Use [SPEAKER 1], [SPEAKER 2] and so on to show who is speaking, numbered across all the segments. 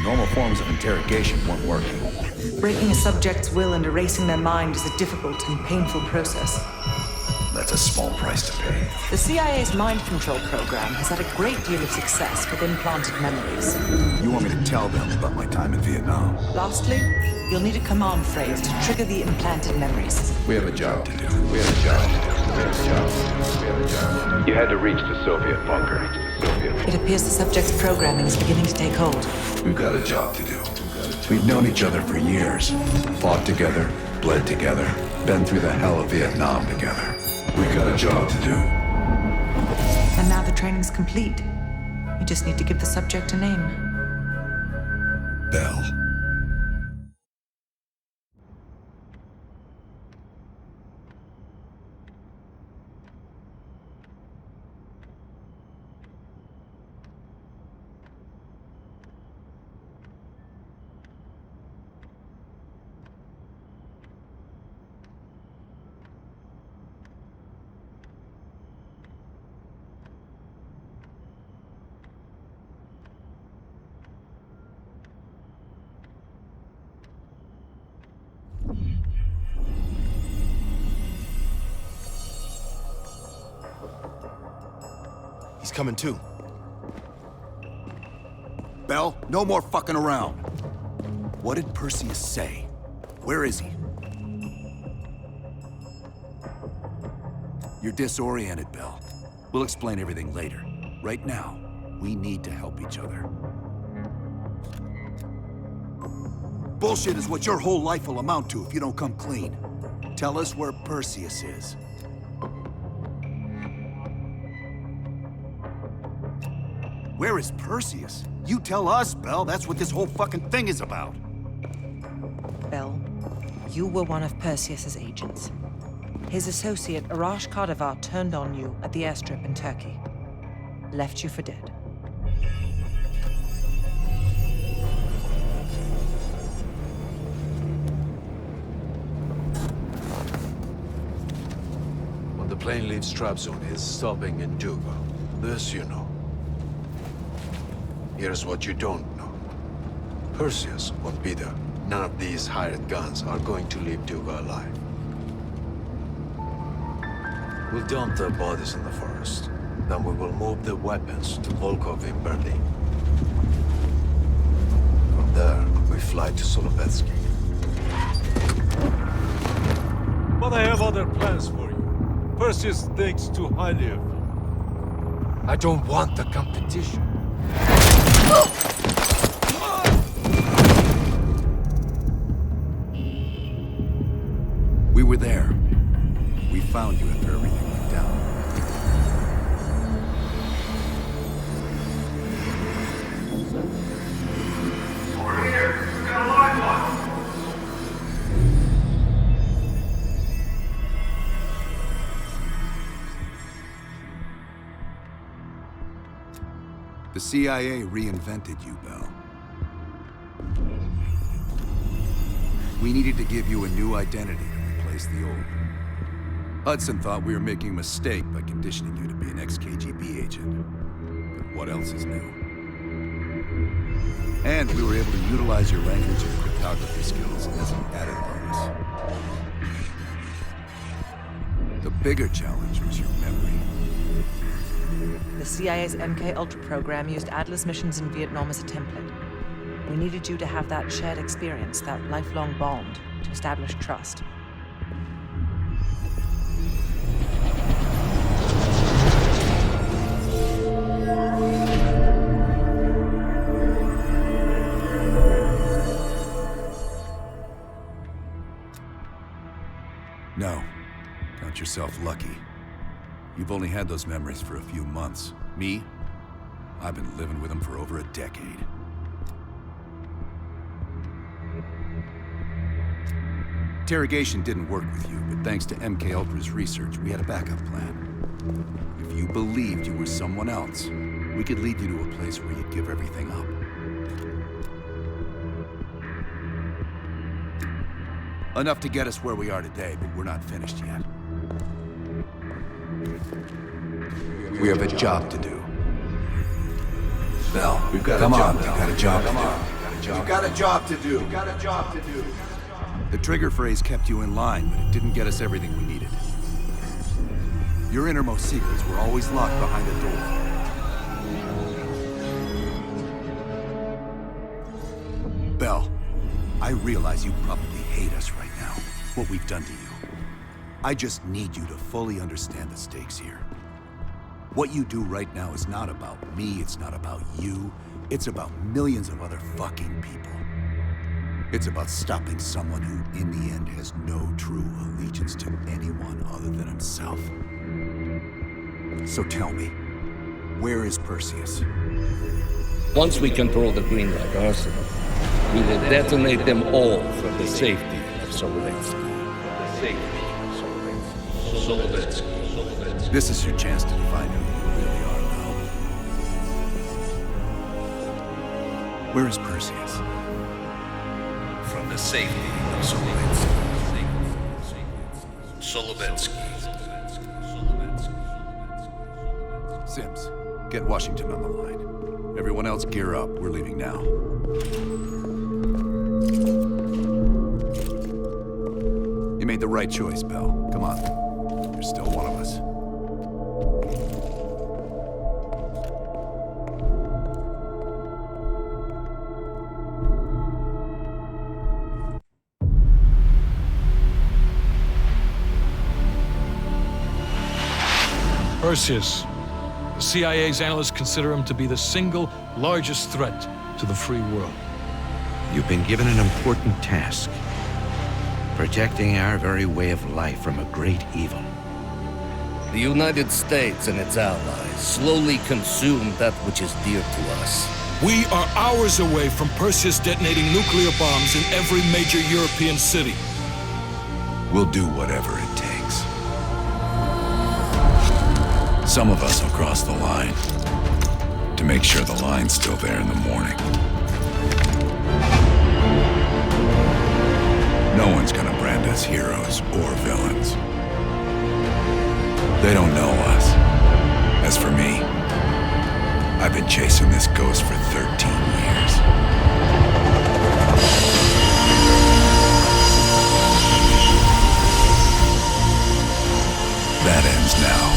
[SPEAKER 1] Normal forms of interrogation weren't working.
[SPEAKER 2] Breaking a subject's will and erasing their mind is a difficult and painful process.
[SPEAKER 1] That's a small price to pay.
[SPEAKER 2] The CIA's mind control program has had a great deal of success with implanted memories.
[SPEAKER 1] You want me to tell them about my time in Vietnam?
[SPEAKER 2] Lastly, you'll need a command phrase to trigger the implanted memories.
[SPEAKER 1] We have a job to do. We have a job to do. We have a job to do. We have a job. You had to reach the Soviet bunker.
[SPEAKER 2] It appears the subject's programming is beginning to take hold.
[SPEAKER 1] We've got a job to do. We've known each other for years. Fought together, bled together, been through the hell of Vietnam together. We've got a job to do.
[SPEAKER 2] And now the training's complete. You just need to give the subject a name.
[SPEAKER 1] Bell.
[SPEAKER 3] He's coming too.
[SPEAKER 1] Bell, no more fucking around. What did Perseus say? Where is he? You're disoriented, Bell. We'll explain everything later. Right now, we need to help each other. Bullshit is what your whole life will amount to if you don't come clean. Tell us where Perseus is. Where is Perseus? You tell us, Bell. That's what this whole fucking thing is about.
[SPEAKER 2] Bell, you were one of Perseus's agents. His associate, Arash Kardavar, turned on you at the airstrip in Turkey. Left you for dead.
[SPEAKER 4] When the plane leaves Trabzon, it's stopping in Duga. This you know. Here's what you don't know. Perseus won't be there. None of these hired guns are going to leave Duga alive. We'll dump their bodies in the forest. Then we will move the weapons to Volkov in Berlin. From there, we fly to Solovetsky.
[SPEAKER 5] But I have other plans for you. Perseus thinks too highly of you.
[SPEAKER 4] I don't want the competition.
[SPEAKER 1] We were there. We found you after everything went down.
[SPEAKER 6] Over here! We got a live one!
[SPEAKER 1] The CIA reinvented you, Bell. We needed to give you a new identity to replace the old. Hudson thought we were making a mistake by conditioning you to be an ex-KGB agent. But what else is new? And we were able to utilize your language and cryptography skills as an added bonus. The bigger challenge was your memory.
[SPEAKER 2] The CIA's MK-Ultra program used Adler's missions in Vietnam as a template. We needed you to have that shared experience, that lifelong bond, to establish trust.
[SPEAKER 1] No. Count yourself lucky. You've only had those memories for a few months. Me? I've been living with them for over a decade. Interrogation didn't work with you, but thanks to MK Ultra's research, we had a backup plan. If you believed you were someone else, we could lead you to a place where you'd give everything up. Enough to get us where we are today, but we're not finished yet. We have a job to do. Bell, we've got a job to do.
[SPEAKER 3] We've got a job to do. We've got a job to do.
[SPEAKER 1] The trigger phrase kept you in line, but it didn't get us everything we needed. Your innermost secrets were always locked behind a door. Bell, I realize you probably hate us right now, what we've done to you. I just need you to fully understand the stakes here. What you do right now is not about me, it's not about you, it's about millions of other fucking people. It's about stopping someone who, in the end, has no true allegiance to anyone other than himself. So tell me, where is Perseus?
[SPEAKER 7] Once we control the Green Light Arsenal, we will detonate them all for the safety of Solovetsky.
[SPEAKER 1] This is your chance to define who you really are now. Where is Perseus?
[SPEAKER 7] From the safety of Solovetsky.
[SPEAKER 1] Sims, get Washington on the line. Everyone else gear up. We're leaving now. You made the right choice, Bell. Come on. You're still one of us.
[SPEAKER 5] Perseus. The CIA's analysts consider him to be the single largest threat to the free world.
[SPEAKER 8] You've been given an important task. Protecting our very way of life from a great evil.
[SPEAKER 7] The United States and its allies slowly consume that which is dear to us.
[SPEAKER 5] We are hours away from Perseus detonating nuclear bombs in every major European city.
[SPEAKER 1] We'll do whatever it takes. Some of us will cross the line to make sure the line's still there in the morning. No one's gonna brand us heroes or villains. They don't know us. As for me, I've been chasing this ghost for 13 years. That ends now.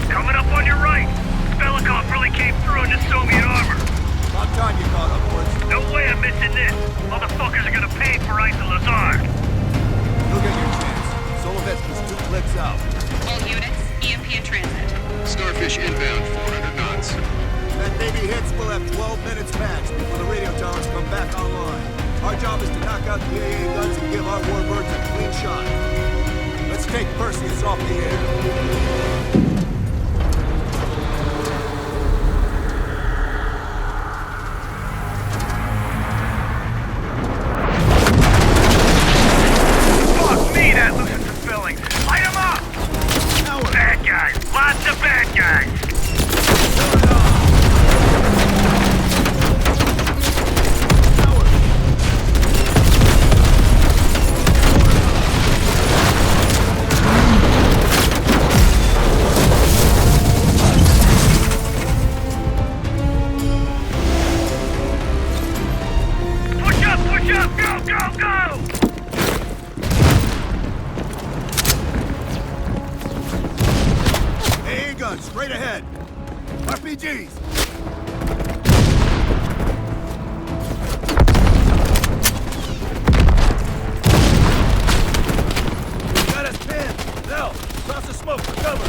[SPEAKER 6] Coming up on your right. Belikov really came through in this Soviet armor.
[SPEAKER 3] About time you caught up, boys.
[SPEAKER 6] No way I'm missing this. Motherfuckers are gonna pay for Ice and Lazard.
[SPEAKER 3] You'll get your chance. Solovetsky's 2 clicks out.
[SPEAKER 9] All units, EMP in transit.
[SPEAKER 4] Starfish inbound, 400 knots.
[SPEAKER 3] That Navy hits will have 12 minutes max before the radio towers come back online. Our job is to knock out the AA guns and give our warbirds a clean shot. Let's take Perseus off the air.
[SPEAKER 6] Fuck me, that loosens some fillings. Light 'em up! Bad guys. Lots of bad guys. Push up, push up! Go, go, go!
[SPEAKER 3] AA guns, straight ahead. RPGs. Got us pinned. Now, cross the smoke for cover.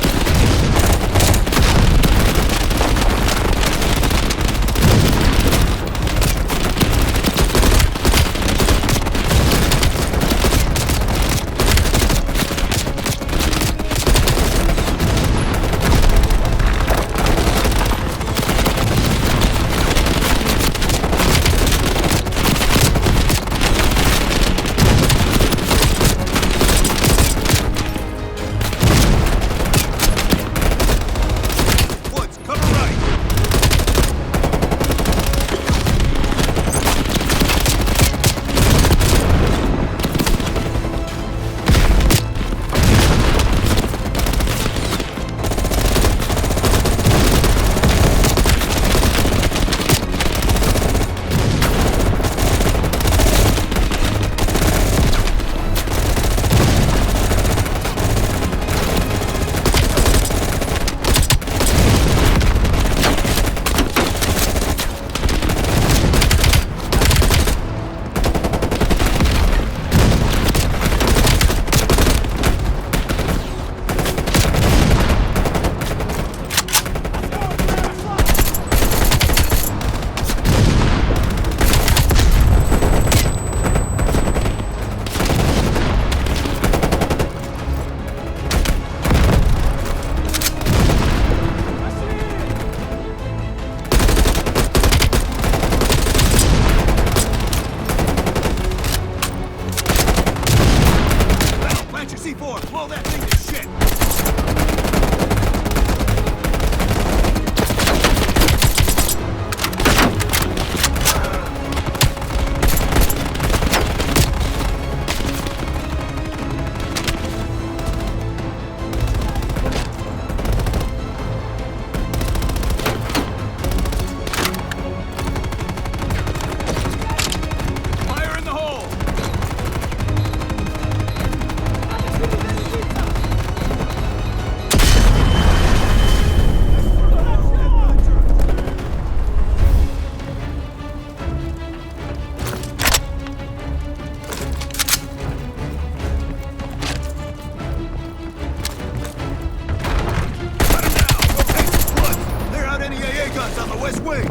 [SPEAKER 3] swing!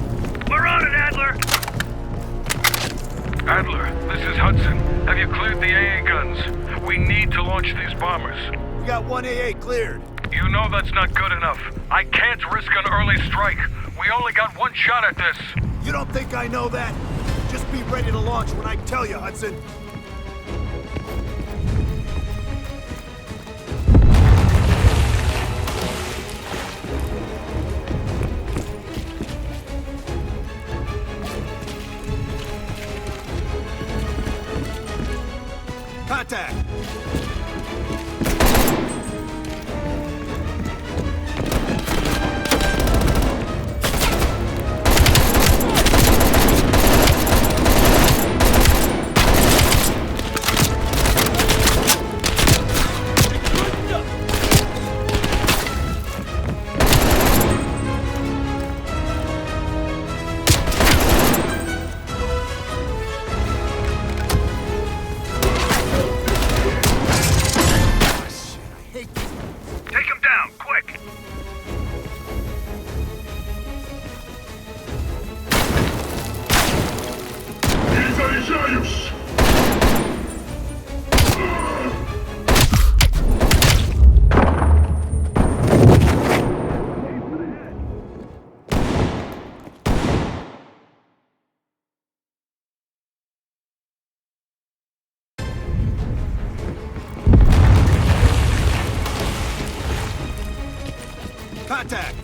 [SPEAKER 6] We're on it, Adler! Adler, this is Hudson. Have you cleared the AA guns? We need to launch these bombers.
[SPEAKER 3] We got one AA cleared.
[SPEAKER 6] You know that's not good enough. I can't risk an early strike. We only got one shot at this.
[SPEAKER 3] You don't think I know that? Just be ready to launch when I tell you, Hudson. Contact!
[SPEAKER 6] Take him down, quick!
[SPEAKER 3] Contact!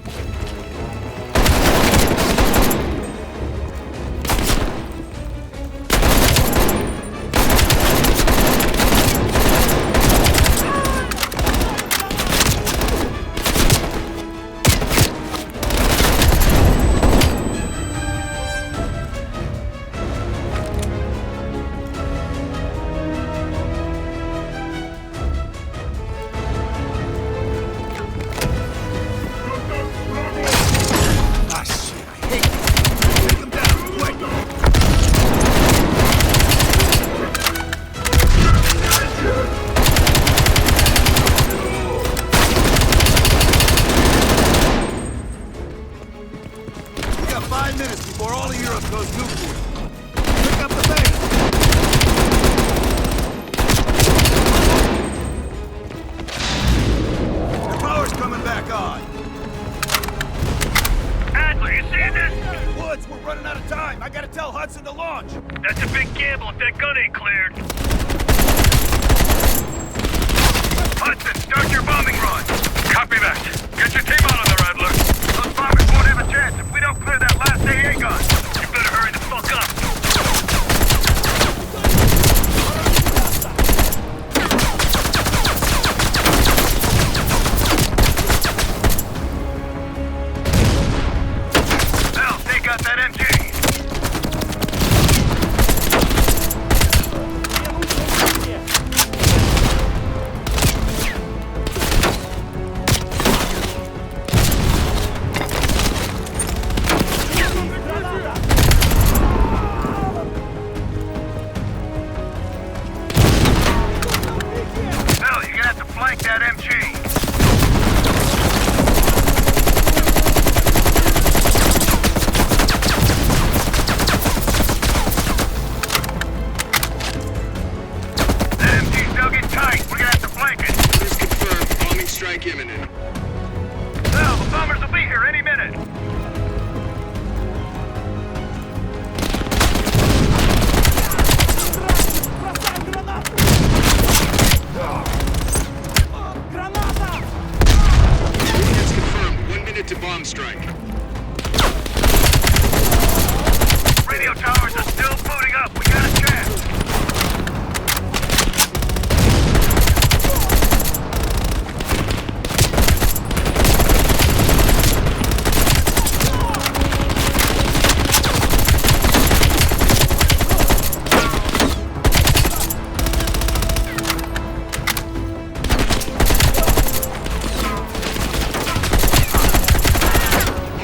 [SPEAKER 3] We got 5 minutes before all of Europe goes nuclear. Pick up the pace! The power's coming back on.
[SPEAKER 6] Adler, you seeing this?
[SPEAKER 3] Woods, we're running out of time. I gotta tell Hudson to launch.
[SPEAKER 6] That's a big gamble if that gun ain't cleared. Hudson, start your bombing run. Copy that. Get your team out of there, Adler. Those bombers won't have a chance if we don't clear that last AA gun. You better hurry the fuck up. Now, take out that MG. Hell, you're gonna have to flank that MG. That MG's dug in tight. We're gonna have to flank it.
[SPEAKER 10] Please confirm. Bombing strike imminent.
[SPEAKER 6] Hell, the bombers will be here any minute.
[SPEAKER 10] Units confirmed. 1 minute to bomb strike.
[SPEAKER 6] Radio towers are still booting up. We got a chance.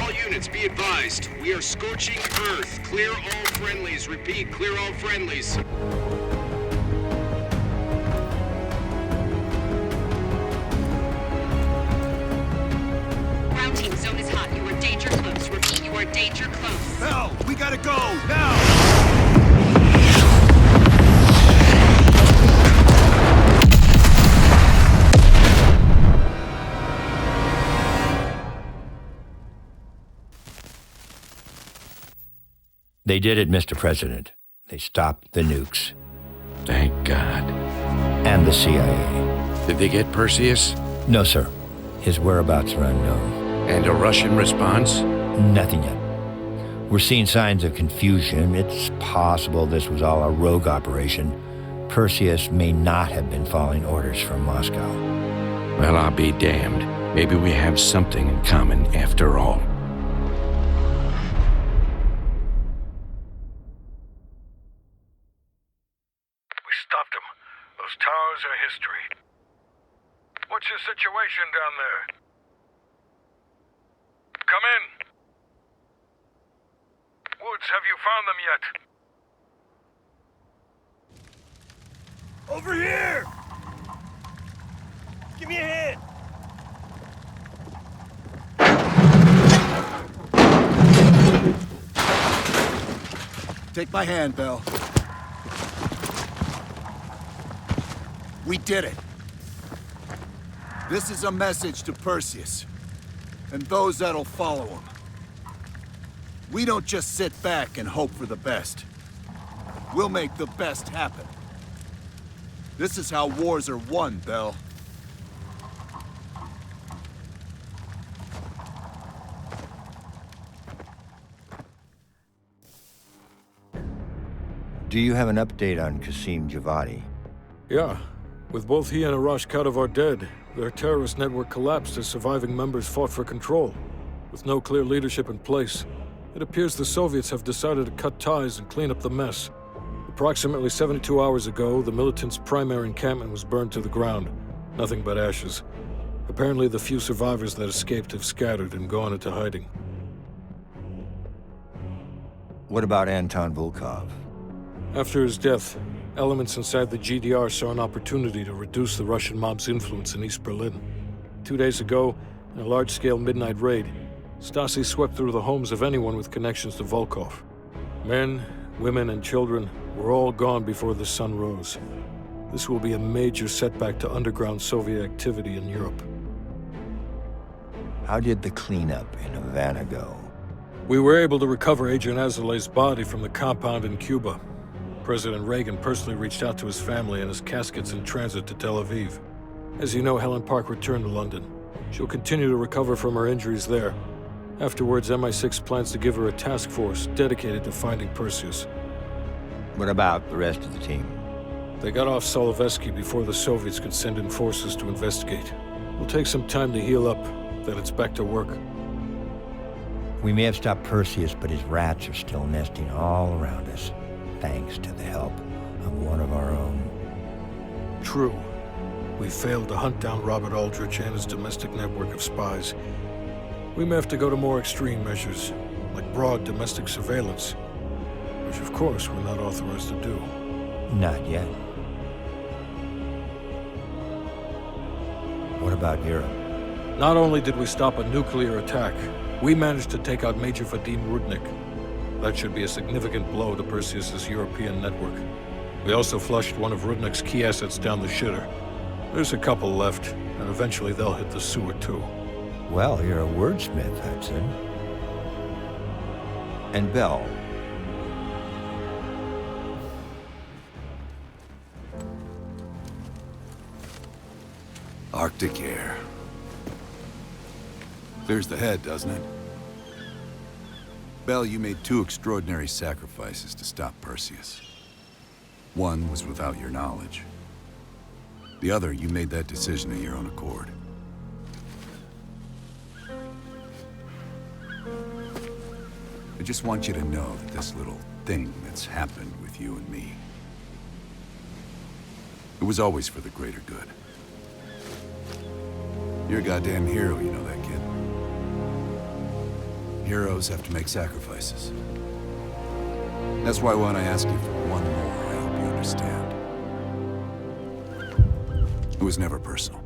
[SPEAKER 10] All units be advised. We are scorching Earth. Clear all friendlies. Repeat, clear all friendlies.
[SPEAKER 9] Ground team, zone is hot. You are danger close. Repeat, you are danger close. close.
[SPEAKER 3] Bell, we gotta go, now!
[SPEAKER 11] They did it, Mr. President. They stopped the nukes.
[SPEAKER 8] Thank God.
[SPEAKER 11] And the CIA.
[SPEAKER 8] Did they get Perseus?
[SPEAKER 11] No, sir. His whereabouts are unknown.
[SPEAKER 8] And a Russian response?
[SPEAKER 11] Nothing yet. We're seeing signs of confusion. It's possible this was all a rogue operation. Perseus may not have been following orders from Moscow.
[SPEAKER 8] Well, I'll be damned. Maybe we have something in common after all.
[SPEAKER 6] We stopped them. Those towers are history. What's your situation down there? Come in. Woods, have you found them yet?
[SPEAKER 5] Over here! Give me a hand!
[SPEAKER 3] Take my hand, Bell. We did it. This is a message to Perseus, and those that'll follow him. We don't just sit back and hope for the best. We'll make the best happen. This is how wars are won, Bell.
[SPEAKER 11] Do you have an update on Qasim Javadi?
[SPEAKER 5] Yeah. With both he and Arash Kadavar dead, their terrorist network collapsed as surviving members fought for control. With no clear leadership in place, it appears the Soviets have decided to cut ties and clean up the mess. Approximately 72 hours ago, the militants' primary encampment was burned to the ground. Nothing but ashes. Apparently, the few survivors that escaped have scattered and gone into hiding.
[SPEAKER 11] What about Anton Volkov?
[SPEAKER 5] After his death, elements inside the GDR saw an opportunity to reduce the Russian mob's influence in East Berlin. 2 days ago, in a large-scale midnight raid, Stasi swept through the homes of anyone with connections to Volkov. Men, women, and children were all gone before the sun rose. This will be a major setback to underground Soviet activity in Europe.
[SPEAKER 11] How did the cleanup in Havana go?
[SPEAKER 5] We were able to recover Agent Azoulay's body from the compound in Cuba. President Reagan personally reached out to his family, and his casket's in transit to Tel Aviv. As you know, Helen Park returned to London. She'll continue to recover from her injuries there. Afterwards, MI6 plans to give her a task force dedicated to finding Perseus.
[SPEAKER 11] What about the rest of the team?
[SPEAKER 5] They got off Solovetsky before the Soviets could send in forces to investigate. It'll take some time to heal up, then it's back to work.
[SPEAKER 11] We may have stopped Perseus, but his rats are still nesting all around us, thanks to the help of one of our own.
[SPEAKER 5] True. We failed to hunt down Robert Aldrich and his domestic network of spies. We may have to go to more extreme measures, like broad domestic surveillance, which of course we're not authorized to do.
[SPEAKER 11] Not yet. What about Europe?
[SPEAKER 5] Not only did we stop a nuclear attack, we managed to take out Major Vadim Rudnik. That should be a significant blow to Perseus's European network. We also flushed one of Rudnik's key assets down the shitter. There's a couple left, and eventually they'll hit the sewer too.
[SPEAKER 11] Well, you're a wordsmith, Hudson. And Bell.
[SPEAKER 1] Arctic air. Clears the head, doesn't it? Bell, you made two extraordinary sacrifices to stop Perseus. One was without your knowledge. The other, you made that decision of your own accord. I just want you to know that this little thing that's happened with you and me, it was always for the greater good. You're a goddamn hero, you know that, kid. Heroes have to make sacrifices. That's why when I ask you for one more, I hope you understand. It was never personal.